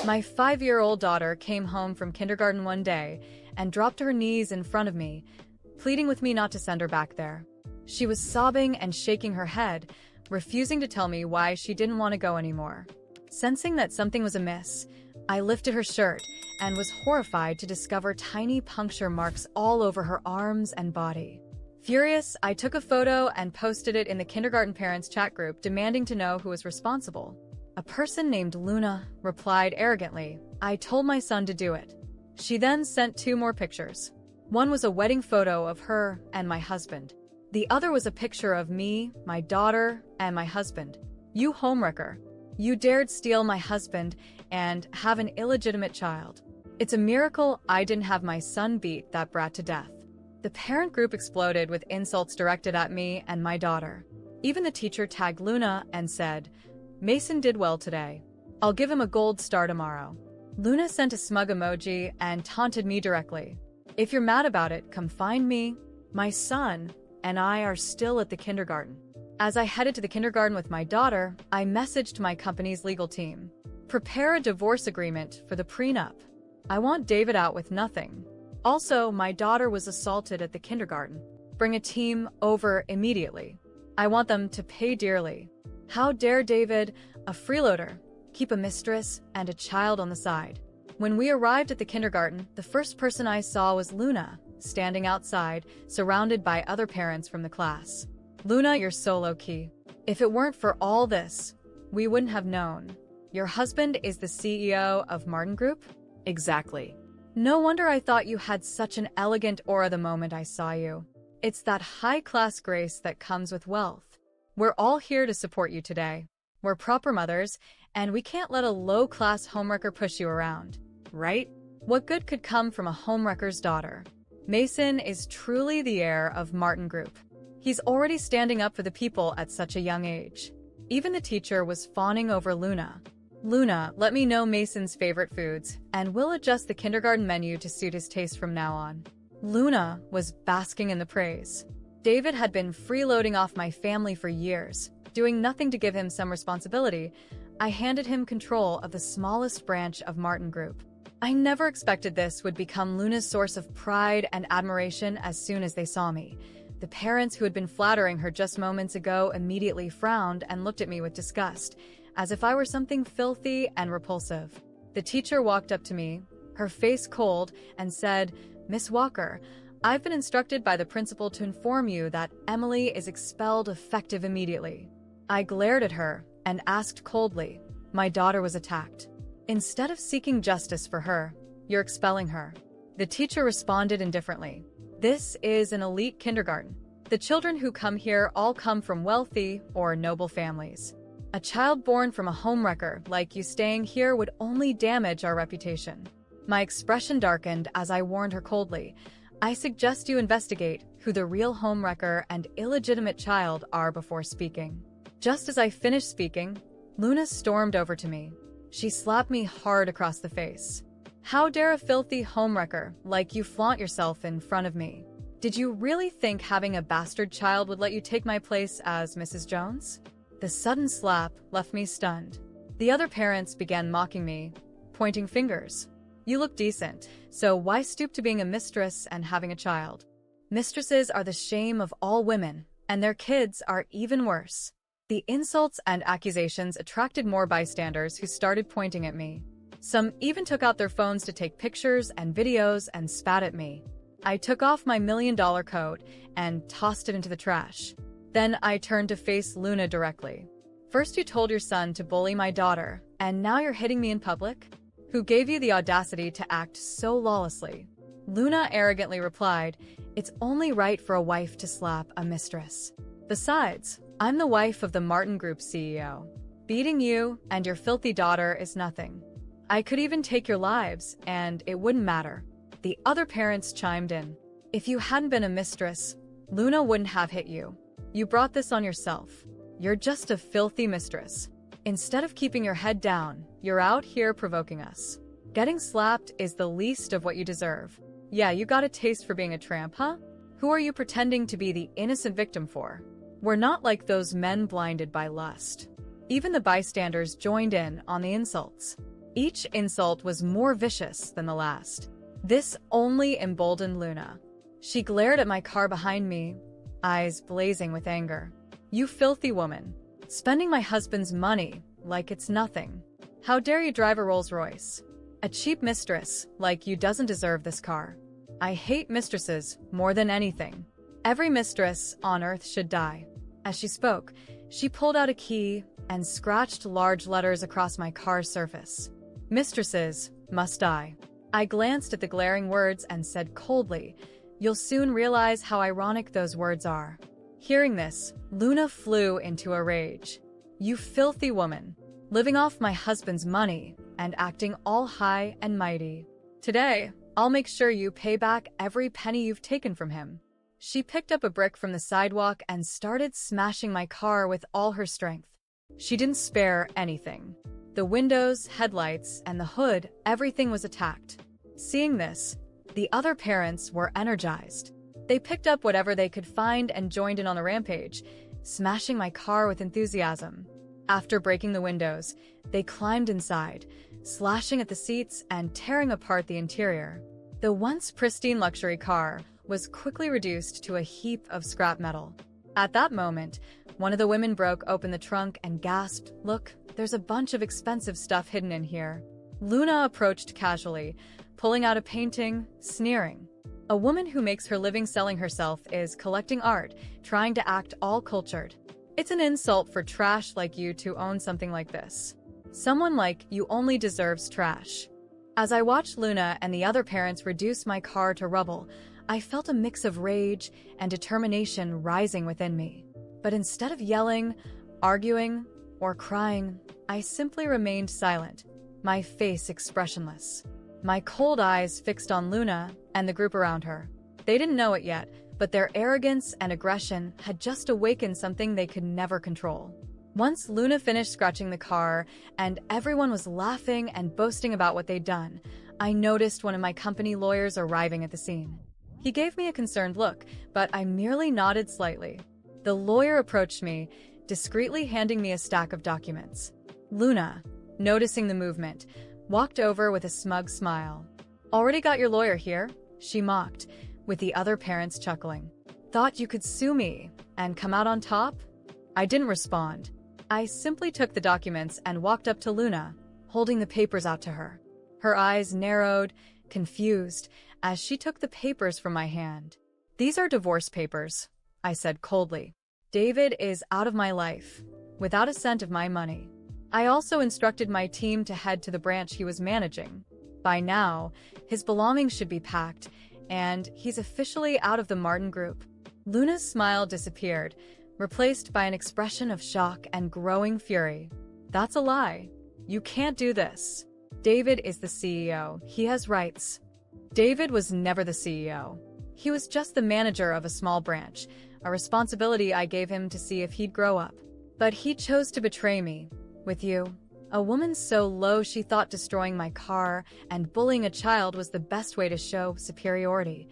My 5-year-old daughter came home from kindergarten one day and dropped to her knees in front of me, pleading with me not to send her back there. She was sobbing and shaking her head, refusing to tell me why she didn't want to go anymore. Sensing that something was amiss, I lifted her shirt and was horrified to discover tiny puncture marks all over her arms and body. Furious, I took a photo and posted it in the kindergarten parents chat group, demanding to know who was responsible. A person named Luna replied arrogantly, "I told my son to do it." She then sent 2 more pictures. One was a wedding photo of her and my husband. The other was a picture of me, my daughter, and my husband. "You homewrecker. You dared steal my husband and have an illegitimate child. It's a miracle I didn't have my son beat that brat to death." The parent group exploded with insults directed at me and my daughter. Even the teacher tagged Luna and said, "Mason did well today. I'll give him a gold star tomorrow." Luna sent a smug emoji and taunted me directly. "If you're mad about it, come find me. My son and I are still at the kindergarten." As I headed to the kindergarten with my daughter, I messaged my company's legal team. "Prepare a divorce agreement for the prenup. I want David out with nothing. Also, my daughter was assaulted at the kindergarten. Bring a team over immediately. I want them to pay dearly. How dare David, a freeloader, keep a mistress and a child on the side?" When we arrived at the kindergarten, the first person I saw was Luna, standing outside, surrounded by other parents from the class. "Luna, you're so low-key. If it weren't for all this, we wouldn't have known. Your husband is the CEO of Martin Group?" "Exactly. No wonder I thought you had such an elegant aura the moment I saw you. It's that high-class grace that comes with wealth. We're all here to support you today. We're proper mothers, and we can't let a low-class homewrecker push you around. Right? What good could come from a homewrecker's daughter? Mason is truly the heir of Martin Group. He's already standing up for the people at such a young age." Even the teacher was fawning over Luna. "Luna, let me know Mason's favorite foods, and we'll adjust the kindergarten menu to suit his taste from now on." Luna was basking in the praise. David had been freeloading off my family for years, doing nothing to give him some responsibility. I handed him control of the smallest branch of Martin Group. I never expected this would become Luna's source of pride and admiration as soon as they saw me. The parents who had been flattering her just moments ago immediately frowned and looked at me with disgust, as if I were something filthy and repulsive. The teacher walked up to me, her face cold, and said, "Miss Walker, I've been instructed by the principal to inform you that Emily is expelled effective immediately." I glared at her and asked coldly, "My daughter was attacked. Instead of seeking justice for her, you're expelling her." The teacher responded indifferently, "This is an elite kindergarten. The children who come here all come from wealthy or noble families. A child born from a homewrecker like you staying here would only damage our reputation." My expression darkened as I warned her coldly, "I suggest you investigate who the real homewrecker and illegitimate child are before speaking." Just as I finished speaking, Luna stormed over to me. She slapped me hard across the face. "How dare a filthy homewrecker like you flaunt yourself in front of me? Did you really think having a bastard child would let you take my place as Mrs. Jones?" The sudden slap left me stunned. The other parents began mocking me, pointing fingers. "You look decent, so why stoop to being a mistress and having a child? Mistresses are the shame of all women, and their kids are even worse." The insults and accusations attracted more bystanders who started pointing at me. Some even took out their phones to take pictures and videos and spat at me. I took off my $1 million coat and tossed it into the trash. Then I turned to face Luna directly. "First you told your son to bully my daughter, and now you're hitting me in public? Who gave you the audacity to act so lawlessly?" Luna arrogantly replied, "It's only right for a wife to slap a mistress. Besides, I'm the wife of the Martin Group CEO. Beating you and your filthy daughter is nothing. I could even take your lives, and it wouldn't matter." The other parents chimed in. "If you hadn't been a mistress, Luna wouldn't have hit you. You brought this on yourself. You're just a filthy mistress. Instead of keeping your head down, you're out here provoking us. Getting slapped is the least of what you deserve. Yeah, you got a taste for being a tramp, huh? Who are you pretending to be the innocent victim for? We're not like those men blinded by lust." Even the bystanders joined in on the insults. Each insult was more vicious than the last. This only emboldened Luna. She glared at my car behind me, eyes blazing with anger. "You filthy woman, spending my husband's money like it's nothing. How dare you drive a Rolls-Royce? A cheap mistress like you doesn't deserve this car. I hate mistresses more than anything. Every mistress on earth should die." As she spoke, she pulled out a key and scratched large letters across my car's surface. "Mistresses must die." I glanced at the glaring words and said coldly, "You'll soon realize how ironic those words are." Hearing this, Luna flew into a rage. "You filthy woman, living off my husband's money and acting all high and mighty. Today, I'll make sure you pay back every penny you've taken from him." She picked up a brick from the sidewalk and started smashing my car with all her strength. She didn't spare anything. The windows, headlights, and the hood, everything was attacked. Seeing this, the other parents were energized. They picked up whatever they could find and joined in on the rampage, smashing my car with enthusiasm. After breaking the windows, they climbed inside, slashing at the seats and tearing apart the interior. The once pristine luxury car was quickly reduced to a heap of scrap metal. At that moment, one of the women broke open the trunk and gasped, "Look, there's a bunch of expensive stuff hidden in here." Luna approached casually, pulling out a painting, sneering. "A woman who makes her living selling herself is collecting art, trying to act all cultured. It's an insult for trash like you to own something like this. Someone like you only deserves trash." As I watched Luna and the other parents reduce my car to rubble, I felt a mix of rage and determination rising within me. But instead of yelling, arguing, or crying, I simply remained silent, my face expressionless. My cold eyes fixed on Luna and the group around her. They didn't know it yet, but their arrogance and aggression had just awakened something they could never control. Once Luna finished scratching the car and everyone was laughing and boasting about what they'd done, I noticed one of my company lawyers arriving at the scene. He gave me a concerned look, but I merely nodded slightly. The lawyer approached me, discreetly handing me a stack of documents. Luna, noticing the movement, walked over with a smug smile. "Already got your lawyer here?" she mocked, with the other parents chuckling. "Thought you could sue me and come out on top?" I didn't respond. I simply took the documents and walked up to Luna, holding the papers out to her. Her eyes narrowed, confused, as she took the papers from my hand. "These are divorce papers," I said coldly. "David is out of my life, without a cent of my money. I also instructed my team to head to the branch he was managing. By now, his belongings should be packed, and he's officially out of the Martin Group." Luna's smile disappeared, replaced by an expression of shock and growing fury. "That's a lie. You can't do this. David is the CEO. He has rights." David was never the CEO. He was just the manager of a small branch, a responsibility I gave him to see if he'd grow up. But he chose to betray me. With you, a woman so low she thought destroying my car and bullying a child was the best way to show superiority.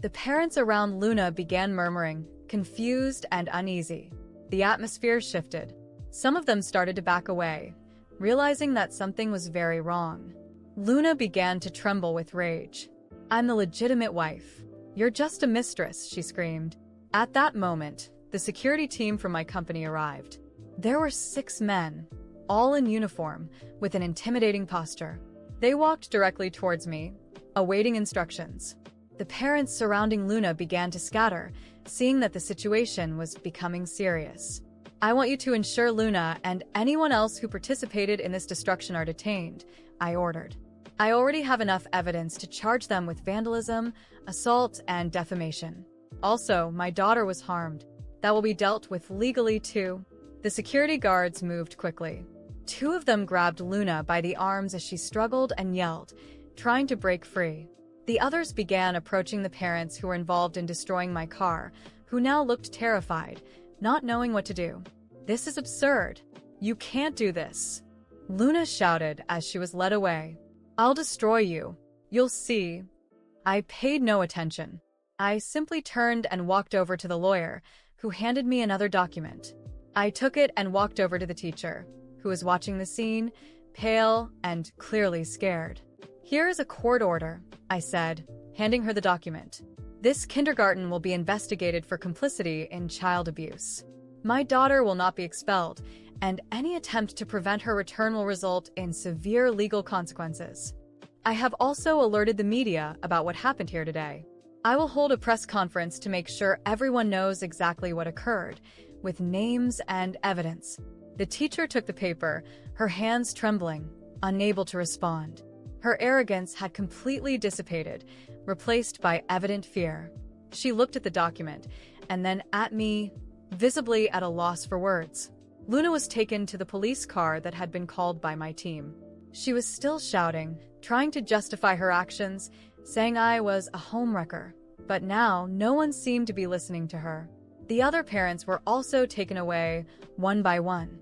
The parents around Luna began murmuring, confused and uneasy. The atmosphere shifted. Some of them started to back away, realizing that something was very wrong. Luna began to tremble with rage. "I'm the legitimate wife. You're just a mistress," she screamed. At that moment, the security team from my company arrived. There were 6 men, all in uniform, with an intimidating posture. They walked directly towards me, awaiting instructions. The parents surrounding Luna began to scatter, seeing that the situation was becoming serious. "I want you to ensure Luna and anyone else who participated in this destruction are detained," I ordered. "I already have enough evidence to charge them with vandalism, assault, and defamation. Also, my daughter was harmed. That will be dealt with legally too." The security guards moved quickly. 2 of them grabbed Luna by the arms as she struggled and yelled, trying to break free. The others began approaching the parents who were involved in destroying my car, who now looked terrified, not knowing what to do. "This is absurd. You can't do this," Luna shouted as she was led away. "I'll destroy you. You'll see." I paid no attention. I simply turned and walked over to the lawyer, who handed me another document. I took it and walked over to the teacher, who was watching the scene, pale and clearly scared. "Here is a court order," I said, handing her the document. "This kindergarten will be investigated for complicity in child abuse. My daughter will not be expelled, and any attempt to prevent her return will result in severe legal consequences. I have also alerted the media about what happened here today. I will hold a press conference to make sure everyone knows exactly what occurred, with names and evidence." The teacher took the paper, her hands trembling, unable to respond. Her arrogance had completely dissipated, replaced by evident fear. She looked at the document, and then at me, visibly at a loss for words. Luna was taken to the police car that had been called by my team. She was still shouting, trying to justify her actions, saying I was a homewrecker. But now, no one seemed to be listening to her. The other parents were also taken away, one by one,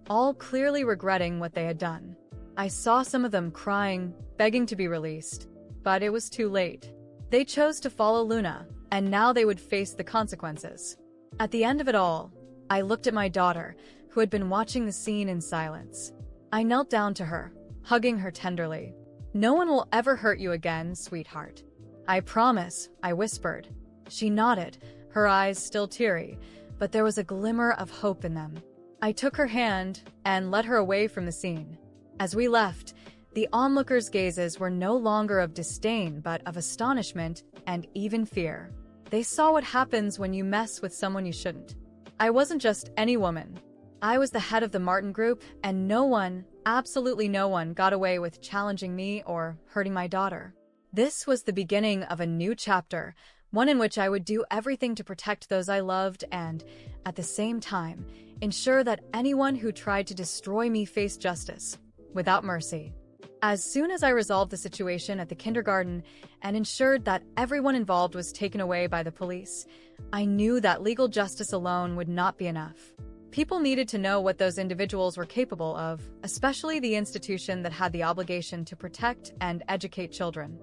all clearly regretting what they had done. I saw some of them crying, begging to be released. But it was too late. They chose to follow Luna, and now they would face the consequences. At the end of it all, I looked at my daughter, who had been watching the scene in silence. I knelt down to her, hugging her tenderly. "No one will ever hurt you again, sweetheart. I promise," I whispered. She nodded, her eyes still teary, but there was a glimmer of hope in them. I took her hand and led her away from the scene. As we left, the onlookers' gazes were no longer of disdain but of astonishment and even fear. They saw what happens when you mess with someone you shouldn't. I wasn't just any woman. I was the head of the Martin Group, and no one, absolutely no one, got away with challenging me or hurting my daughter. This was the beginning of a new chapter, one in which I would do everything to protect those I loved and, at the same time, ensure that anyone who tried to destroy me faced justice, without mercy. As soon as I resolved the situation at the kindergarten and ensured that everyone involved was taken away by the police, I knew that legal justice alone would not be enough. People needed to know what those individuals were capable of, especially the institution that had the obligation to protect and educate children.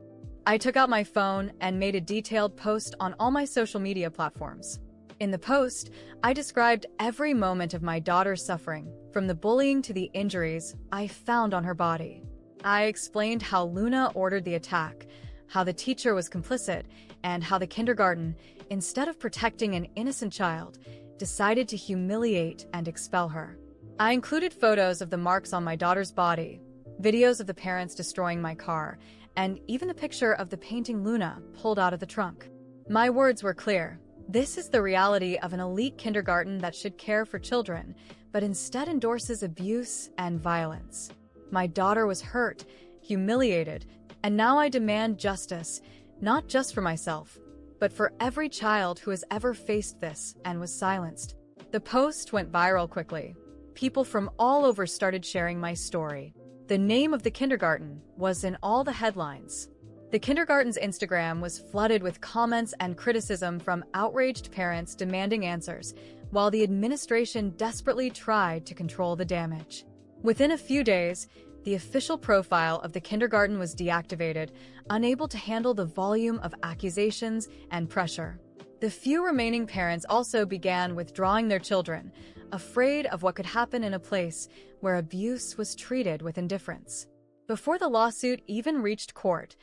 I took out my phone and made a detailed post on all my social media platforms. In the post, I described every moment of my daughter's suffering, from the bullying to the injuries I found on her body. I explained how Luna ordered the attack, how the teacher was complicit, and how the kindergarten, instead of protecting an innocent child, decided to humiliate and expel her. I included photos of the marks on my daughter's body, videos of the parents destroying my car, and even a picture of the painting Luna pulled out of the trunk. My words were clear. This is the reality of an elite kindergarten that should care for children, but instead endorses abuse and violence. My daughter was hurt, humiliated, and now I demand justice, not just for myself, but for every child who has ever faced this and was silenced. The post went viral quickly. People from all over started sharing my story. The name of the kindergarten was in all the headlines. The kindergarten's Instagram was flooded with comments and criticism from outraged parents demanding answers, while the administration desperately tried to control the damage. Within a few days, the official profile of the kindergarten was deactivated, unable to handle the volume of accusations and pressure. The few remaining parents also began withdrawing their children, afraid of what could happen in a place where abuse was treated with indifference. Before the lawsuit even reached court,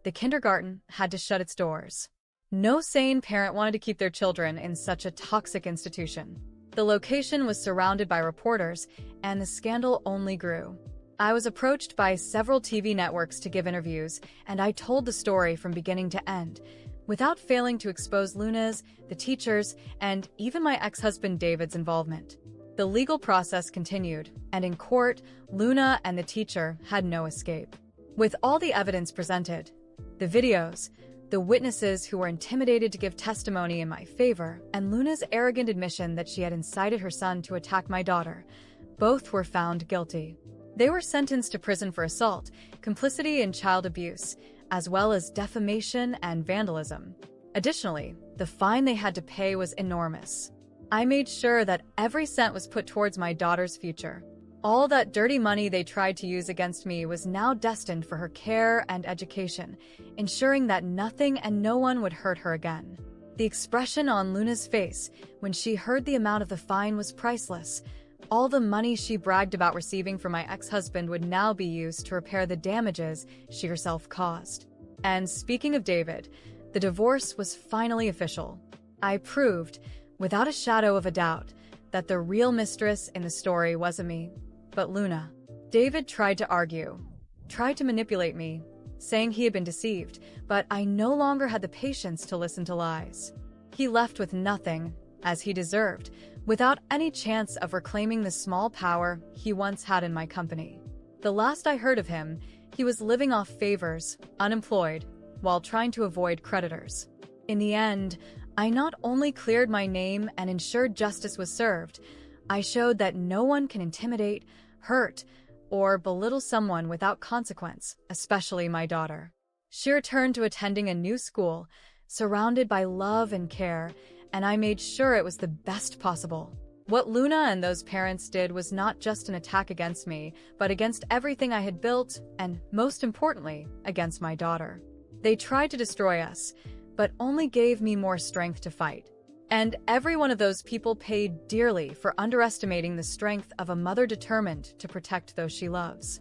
the kindergarten had to shut its doors. No sane parent wanted to keep their children in such a toxic institution. The location was surrounded by reporters, and the scandal only grew. I was approached by several TV networks to give interviews, and I told the story from beginning to end, without failing to expose Luna's, the teachers, and even my ex-husband David's involvement. The legal process continued, and in court, Luna and the teacher had no escape. With all the evidence presented, the videos, the witnesses who were intimidated to give testimony in my favor, and Luna's arrogant admission that she had incited her son to attack my daughter, both were found guilty. They were sentenced to prison for assault, complicity in child abuse, as well as defamation and vandalism. Additionally, the fine they had to pay was enormous. I made sure that every cent was put towards my daughter's future. All that dirty money they tried to use against me was now destined for her care and education, ensuring that nothing and no one would hurt her again. The expression on Luna's face when she heard the amount of the fine was priceless, All the money she bragged about receiving from my ex-husband would now be used to repair the damages she herself caused. And speaking of David, the divorce was finally official. I proved, without a shadow of a doubt, that the real mistress in the story wasn't me, but Luna. David tried to argue, tried to manipulate me, saying he had been deceived, but I no longer had the patience to listen to lies. He left with nothing, as he deserved, without any chance of reclaiming the small power he once had in my company. The last I heard of him, he was living off favors, unemployed, while trying to avoid creditors. In the end, I not only cleared my name and ensured justice was served, I showed that no one can intimidate, hurt, or belittle someone without consequence, especially my daughter. She returned to attending a new school, surrounded by love and care, and I made sure it was the best possible. What Luna and those parents did was not just an attack against me, but against everything I had built, and most importantly, against my daughter. They tried to destroy us, but only gave me more strength to fight. And every one of those people paid dearly for underestimating the strength of a mother determined to protect those she loves.